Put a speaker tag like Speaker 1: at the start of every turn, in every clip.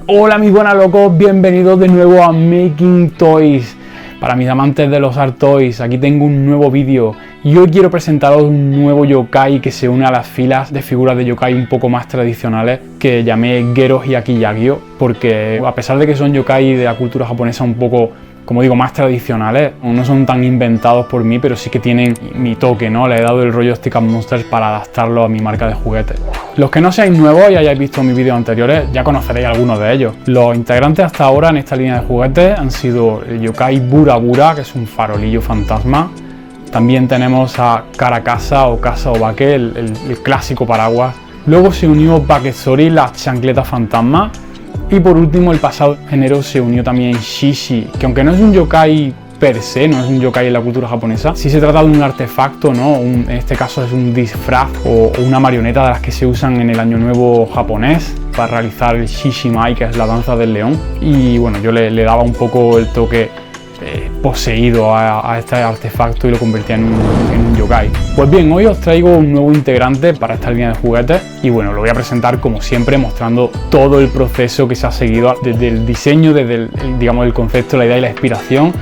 Speaker 1: Hola mis buenas locos, bienvenidos de nuevo a Making Toys. Para mis amantes de los Art Toys, aquí tengo un nuevo vídeo y hoy quiero presentaros un nuevo yokai que se une a las filas de figuras de yokai un poco más tradicionales que llamé Gero Hyakki Yagyo, porque a pesar de que son yokai de la cultura japonesa un poco, como digo, más tradicionales, no son tan inventados por mí, pero sí que tienen mi toque, ¿no? Le he dado el rollo Stick and Monsters para adaptarlo a mi marca de juguetes. Los que no seáis nuevos y hayáis visto mis vídeos anteriores, ya conoceréis algunos de ellos. Los integrantes hasta ahora en esta línea de juguetes han sido el yokai Bura Bura, que es un farolillo fantasma. También tenemos a Karakasa o Kasa Obake, el clásico paraguas. Luego se unió Baketsori, la chancleta fantasma. Y por último, el pasado enero se unió también Shishi, que aunque no es un yokai per se, no es un yokai en la cultura japonesa, sí se trata de un artefacto, ¿no? En este caso es un disfraz o una marioneta de las que se usan en el Año Nuevo japonés para realizar el Shishimai, que es la danza del león. Y bueno, yo le daba un poco el toque poseído a este artefacto y lo convertía en un yokai. Pues bien, hoy os traigo un nuevo integrante para esta línea de juguetes y bueno, lo voy a presentar como siempre mostrando todo el proceso que se ha seguido desde el diseño, desde digamos el concepto, la idea y la inspiración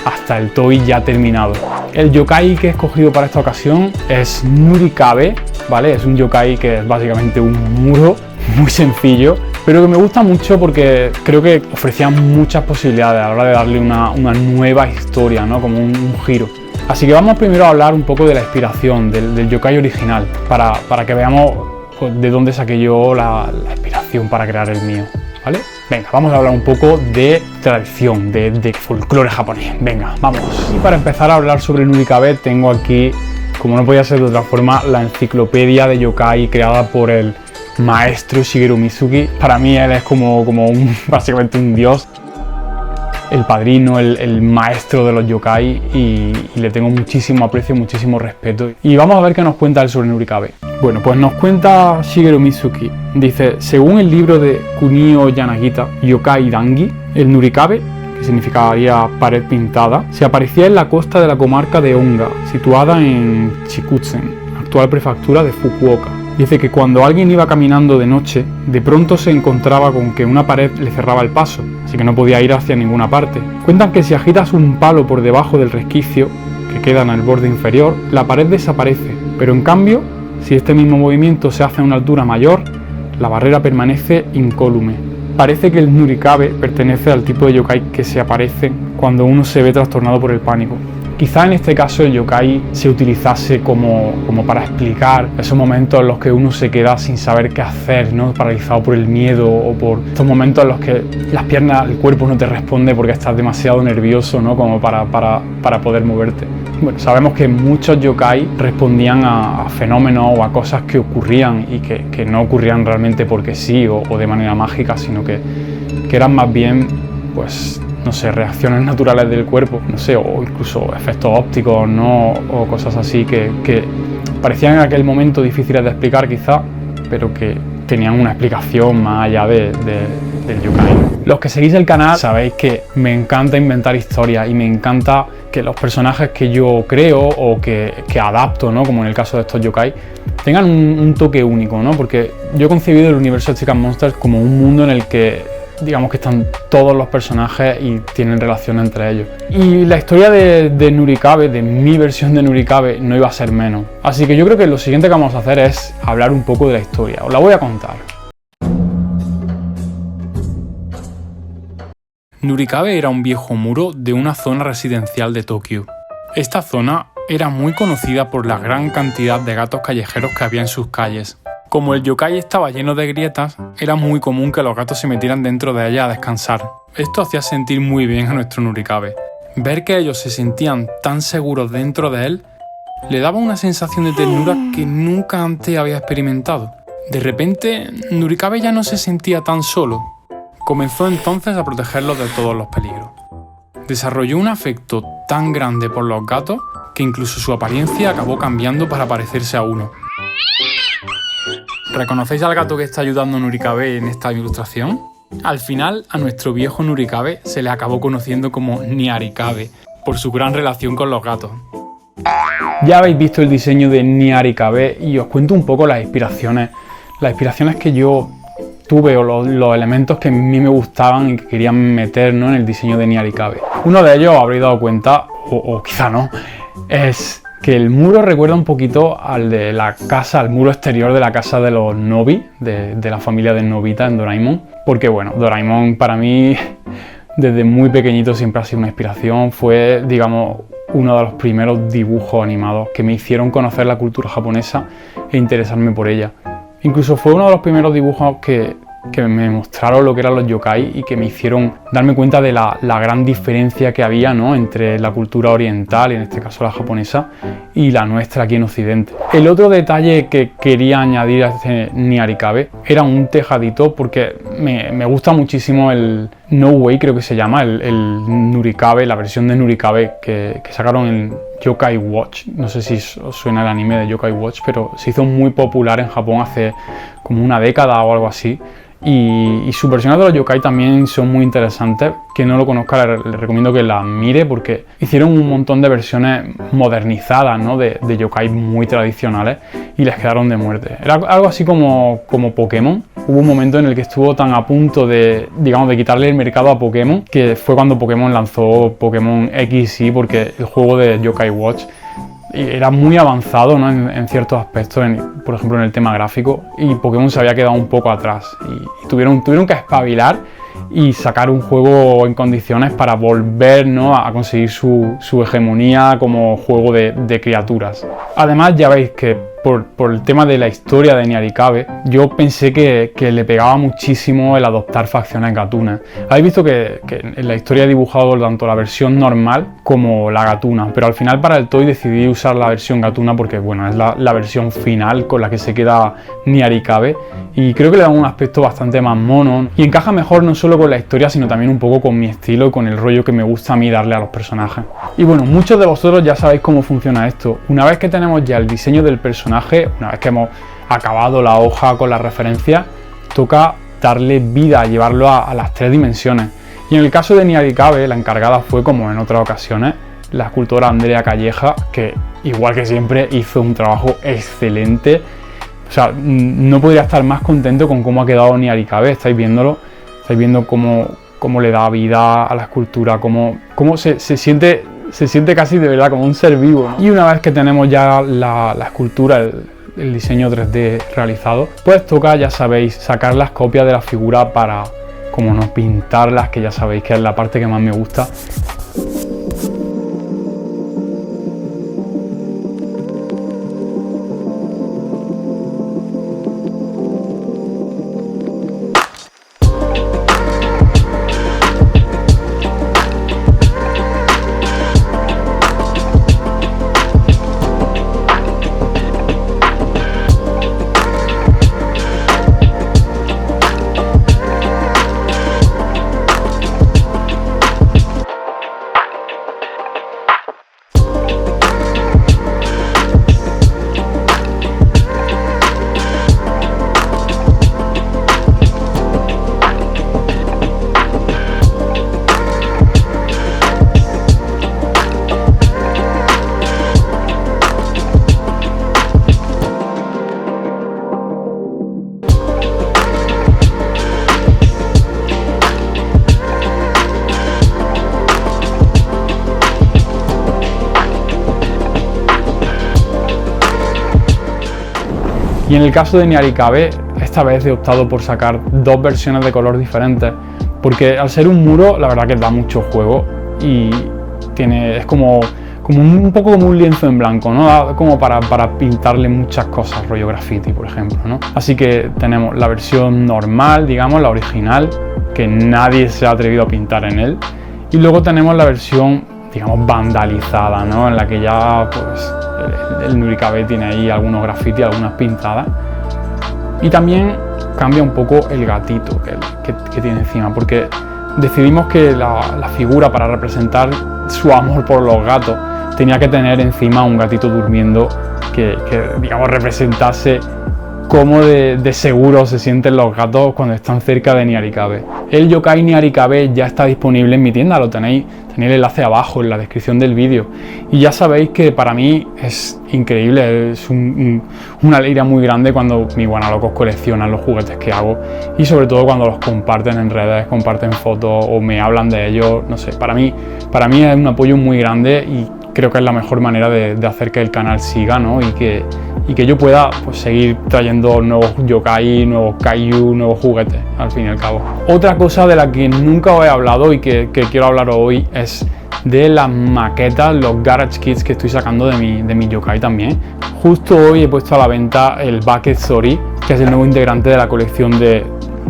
Speaker 1: hasta el toy ya terminado. El yokai que he escogido para esta ocasión es Nurikabe, ¿vale? Es un yokai que es básicamente un muro muy sencillo, pero que me gusta mucho porque creo que ofrecía muchas posibilidades a la hora de darle una nueva historia, ¿no? Como un giro. Así que vamos primero a hablar un poco de la inspiración del yokai original, para que veamos pues, de dónde saqué yo la inspiración para crear el mío, ¿vale? Venga, vamos a hablar un poco de tradición, de folclore japonés. Venga, vamos. Y para empezar a hablar sobre Nurikabe tengo aquí, como no podía ser de otra forma, la enciclopedia de yokai creada por el maestro Shigeru Mizuki. Para mí él es como básicamente un dios, el padrino, el maestro de los yokai y le tengo muchísimo aprecio, muchísimo respeto. Y vamos a ver qué nos cuenta él sobre Nurikabe. Bueno, pues nos cuenta Shigeru Mizuki. Dice, según el libro de Kunio Yanagita, Yokai Dangi, el Nurikabe, que significaría pared pintada, se aparecía en la costa de la comarca de Onga, situada en Chikutsen, actual prefectura de Fukuoka. Dice que cuando alguien iba caminando de noche, de pronto se encontraba con que una pared le cerraba el paso, así que no podía ir hacia ninguna parte. Cuentan que si agitas un palo por debajo del resquicio, que queda en el borde inferior, la pared desaparece, pero en cambio, si este mismo movimiento se hace a una altura mayor, la barrera permanece incólume. Parece que el Nurikabe pertenece al tipo de yokai que se aparece cuando uno se ve trastornado por el pánico. Quizá en este caso el yokai se utilizase como para explicar esos momentos en los que uno se queda sin saber qué hacer, ¿no? Paralizado por el miedo o por estos momentos en los que las piernas, el cuerpo no te responde porque estás demasiado nervioso, ¿no? Como para poder moverte. Bueno, sabemos que muchos yokai respondían a fenómenos o a cosas que ocurrían y que no ocurrían realmente porque sí o de manera mágica, sino que eran más bien, pues, no sé, reacciones naturales del cuerpo, no sé, o incluso efectos ópticos, ¿no? O cosas así que parecían en aquel momento difíciles de explicar quizá, pero que tenían una explicación más allá del yokai. Los que seguís el canal sabéis que me encanta inventar historias y me encanta que los personajes que yo creo o que adapto, ¿no? Como en el caso de estos yokai, tengan un toque único, ¿no? Porque yo he concebido el universo de Stick and Monsters como un mundo en el que digamos que están todos los personajes y tienen relación entre ellos. Y la historia de Nurikabe, de mi versión de Nurikabe, no iba a ser menos. Así que yo creo que lo siguiente que vamos a hacer es hablar un poco de la historia. Os la voy a contar. Nurikabe era un viejo muro de una zona residencial de Tokio. Esta zona era muy conocida por la gran cantidad de gatos callejeros que había en sus calles. Como el yokai estaba lleno de grietas, era muy común que los gatos se metieran dentro de ella a descansar. Esto hacía sentir muy bien a nuestro Nurikabe. Ver que ellos se sentían tan seguros dentro de él, le daba una sensación de ternura que nunca antes había experimentado. De repente, Nurikabe ya no se sentía tan solo. Comenzó entonces a protegerlos de todos los peligros. Desarrolló un afecto tan grande por los gatos que incluso su apariencia acabó cambiando para parecerse a uno. ¿Reconocéis al gato que está ayudando a Nurikabe en esta ilustración? Al final, a nuestro viejo Nurikabe se le acabó conociendo como Niarikabe, por su gran relación con los gatos. Ya habéis visto el diseño de Niarikabe y os cuento un poco las inspiraciones que yo tuve o los elementos que a mí me gustaban y que querían meter, ¿no?, en el diseño de Nier Icabe. Uno de ellos, habréis dado cuenta, o quizá no, es que el muro recuerda un poquito al de la casa, al muro exterior de la casa de los Nobi, de la familia de Nobita en Doraemon. Porque bueno, Doraemon para mí desde muy pequeñito siempre ha sido una inspiración. Fue, digamos, uno de los primeros dibujos animados que me hicieron conocer la cultura japonesa e interesarme por ella. Incluso fue uno de los primeros dibujos que me mostraron lo que eran los yokai y que me hicieron darme cuenta de la gran diferencia que había, ¿no?, entre la cultura oriental, y en este caso la japonesa, y la nuestra aquí en Occidente. El otro detalle que quería añadir a este Nier Icabe era un tejadito, porque me gusta muchísimo el No Way, creo que se llama, el Nurikabe, la versión de Nurikabe que sacaron en Yokai Watch. No sé si os suena el anime de Yokai Watch, pero se hizo muy popular en Japón hace como una década o algo así. Y sus versiones de los yokai también son muy interesantes. Quien no lo conozca le recomiendo que la mire, porque hicieron un montón de versiones modernizadas, ¿no?, de yokai muy tradicionales y les quedaron de muerte. Era algo así como Pokémon. Hubo un momento en el que estuvo tan a punto de, digamos, de quitarle el mercado a Pokémon, que fue cuando Pokémon lanzó Pokémon XY, porque el juego de Yokai Watch era muy avanzado, ¿no?, en ciertos aspectos, por ejemplo en el tema gráfico, y Pokémon se había quedado un poco atrás y tuvieron que espabilar y sacar un juego en condiciones para volver, ¿no?, a conseguir su hegemonía como juego de criaturas. Además, ya veis que por el tema de la historia de Nier Icabe, yo pensé que le pegaba muchísimo el adoptar facciones gatunas. Habéis visto que en la historia he dibujado tanto la versión normal como la gatuna, pero al final para el toy decidí usar la versión gatuna porque, bueno, es la versión final con la que se queda Nier Icabe, y creo que le da un aspecto bastante más mono y encaja mejor no solo con la historia, sino también un poco con mi estilo y con el rollo que me gusta a mí darle a los personajes. Y bueno, muchos de vosotros ya sabéis cómo funciona esto. Una vez que tenemos ya el diseño del personaje, una vez que hemos acabado la hoja con las referencias, toca darle vida, llevarlo a las 3 dimensiones. Y en el caso de Nier Icabe, la encargada fue, como en otras ocasiones, la escultora Andrea Calleja, que igual que siempre hizo un trabajo excelente. O sea, no podría estar más contento con cómo ha quedado Nier Icabe. Estáis viéndolo, estáis viendo cómo le da vida a la escultura, cómo se siente casi de verdad como un ser vivo, ¿no? Y una vez que tenemos ya la escultura, el diseño 3D realizado, pues toca, ya sabéis, sacar las copias de la figura para, como no, pintarlas, que ya sabéis que es la parte que más me gusta. Y en el caso de Nier Icabe, esta vez he optado por sacar 2 versiones de color diferentes, porque al ser un muro, la verdad que da mucho juego y es como un poco como un lienzo en blanco, ¿no? Da como para pintarle muchas cosas, rollo graffiti, por ejemplo, ¿no? Así que tenemos la versión normal, digamos, la original, que nadie se ha atrevido a pintar en él, y luego tenemos la versión, digamos, vandalizada, ¿no?, en la que ya, pues, el Nurikabe tiene ahí algunos grafitis, algunas pintadas. Y también cambia un poco el gatito que tiene encima, porque decidimos que la figura, para representar su amor por los gatos, tenía que tener encima un gatito durmiendo que digamos, representase cómo de seguro se sienten los gatos cuando están cerca de Niarikabe. El yokai Niarikabe ya está disponible en mi tienda, lo tenéis el enlace abajo en la descripción del vídeo. Y ya sabéis que para mí es increíble, es una alegría muy grande cuando mis guanalocos coleccionan los juguetes que hago y sobre todo cuando los comparten en redes, comparten fotos o me hablan de ellos, no sé, para mí es un apoyo muy grande y creo que es la mejor manera de hacer que el canal siga, ¿no? y que yo pueda pues, seguir trayendo nuevos yokai, nuevos kaiju, nuevos juguetes, al fin y al cabo. Otra cosa de la que nunca os he hablado y que quiero hablar hoy es de las maquetas, los Garage Kits que estoy sacando de mi yokai también. Justo hoy he puesto a la venta el Bucket Story, que es el nuevo integrante de la colección de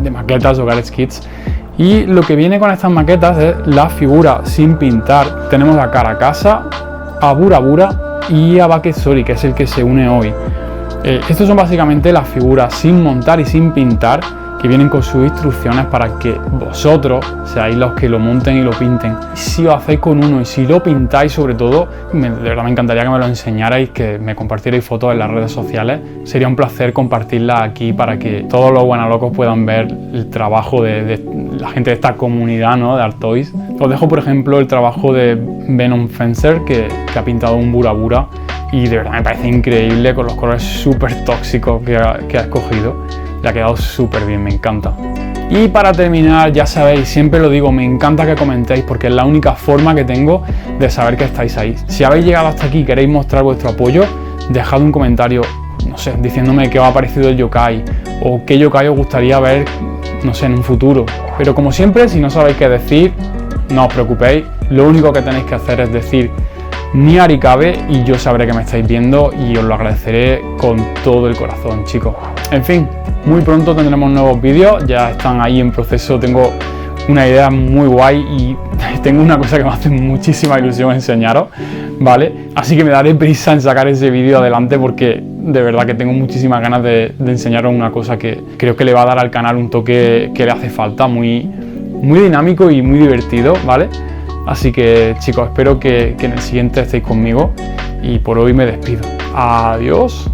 Speaker 1: maquetas o Garage Kits. Y lo que viene con estas maquetas es la figura sin pintar. Tenemos a Caracasa, a Burabura y a Bucket Story, que es el que se une hoy. Estos son básicamente las figuras sin montar y sin pintar, que vienen con sus instrucciones para que vosotros seáis los que lo monten y lo pinten. Si lo hacéis con uno y si lo pintáis sobre todo, de verdad me encantaría que me lo enseñarais, que me compartierais fotos en las redes sociales. Sería un placer compartirlas aquí para que todos los guanalocos puedan ver el trabajo de la gente de esta comunidad, ¿no? De Artois. Os dejo por ejemplo el trabajo de Venom Fencer que ha pintado un Burabura y de verdad me parece increíble con los colores súper tóxicos que ha escogido. Le ha quedado súper bien, me encanta. Y para terminar, ya sabéis, siempre lo digo, me encanta que comentéis porque es la única forma que tengo de saber que estáis ahí. Si habéis llegado hasta aquí y queréis mostrar vuestro apoyo, dejad un comentario, no sé, diciéndome qué os ha parecido el yokai o qué yokai os gustaría ver, no sé, en un futuro. Pero como siempre, si no sabéis qué decir, no os preocupéis, lo único que tenéis que hacer es decir Niarikabe y yo sabré que me estáis viendo y os lo agradeceré con todo el corazón, chicos. En fin, muy pronto tendremos nuevos vídeos, ya están ahí en proceso, tengo una idea muy guay y tengo una cosa que me hace muchísima ilusión enseñaros, ¿vale? Así que me daré prisa en sacar ese vídeo adelante porque de verdad que tengo muchísimas ganas de enseñaros una cosa que creo que le va a dar al canal un toque que le hace falta, muy dinámico y muy divertido, ¿vale? Así que chicos, espero que en el siguiente estéis conmigo y por hoy me despido. Adiós.